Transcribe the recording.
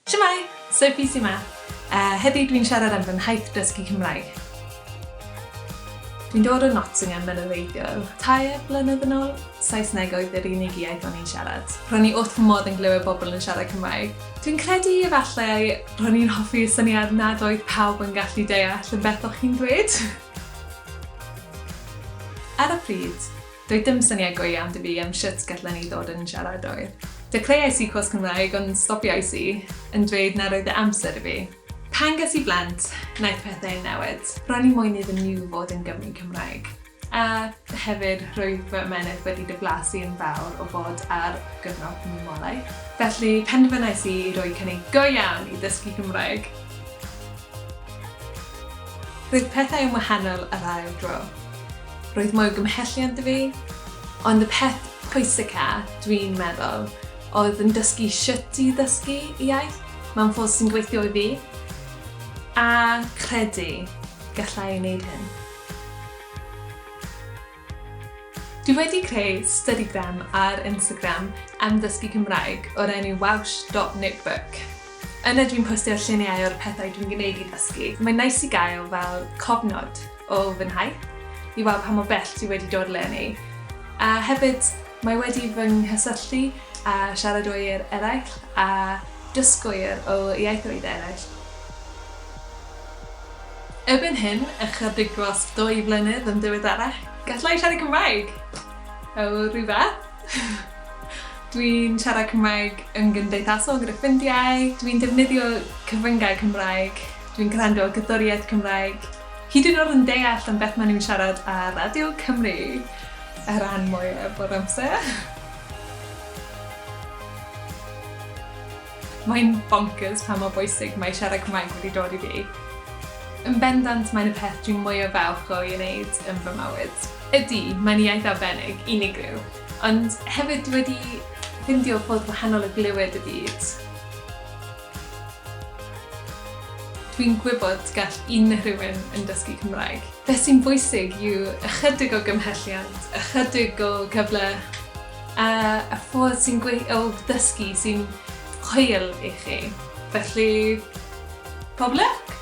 Mae Sophie sy'n yma. Heddi dwi'n siarad am fy nhaith dysgu Cymraeg. Dwi'n dod o Nottingham yn wreiddiol. 2 blynedd yn ôl, Saesneg oedd yr unig iaith o'n i'n siarad. Ro'n i wrth fy modd yn glywed bobl yn siarad Cymraeg. Dwi'n credu efallai ro'n i'n hoffi syniad nad oedd pawb yn gallu deall yn beth o'ch chi'n dweud. Ar y pryd, doedd dim syniad go iawn dy fi am sut gallen ni ddod yn siaradwyr. Dechreuais i cwrs Cymraeg ond stopiais i yn dweud nad oedd y amser i fi. Pan ges I blant, wnaeth pethau'n newid. Ro'n I moyn iddyn nhw fod yn Gymru Cymraeg. A hefyd roedd fy ymenydd wedi diflasu yn fawr o fod ar gyfnod molau. Felly penderfynais I roi cynnig go iawn I ddysgu Cymraeg. Roedd pethau'n wahanol yr ail dro. Roedd mwy o gymhelliant dy fi, ond y peth pwysica dwi'n meddwl oedd yn dysgu sut I ddysgu iaith mewn ffordd sy'n gweithio I fi, a credu gallai wneud hyn. Dwi wedi creu studygram ar Instagram am ddysgu Cymraeg o'r enw welsh.notebook. Yna dwi'n postio'r lluniau o'r pethau dwi'n gwneud I ddysgu. Mae'n neis I gael fel cofnod o fy nhaith, I weld pa mor bell dwi wedi dod leni. A hefyd, mae wedi fy nghysylltu a siaradwyr eraill a dysgwyr o ieithoedd eraill. Erbyn hyn, ychydig dros 2 blynedd yn diweddarach, gallai siarad Cymraeg. O rhywbeth. Dwi'n siarad Cymraeg yn gymdeithasol gyda ffrindiau, dwi'n defnyddio cyfryngau Cymraeg, dwi'n gwrando gerddoriaeth Cymraeg, hyd yn oed yn deall am beth maen nhw'n siarad ar Radio Cymru, y rhan mwyaf o'r amser. Mae'n bonkers pa mor bwysig mae siarad Cymraeg wedi dod I fi. Yn bendant mae'n y peth dwi'n mwy o falch o I wneud yn fy mywyd. Ydy, mae'n iaith arbennig, unigryw, ond hefyd wedi ffindio ffordd wahanol o glywed y byd. Dwi'n gwybod gall unrhywun yn dysgu Cymraeg. Beth sy'n bwysig yw ychydig o gymhelliant, ychydig o cyfle, a y ffordd sy'n o ddysgu sy'n hwyl I chi. Felly, pob lwc!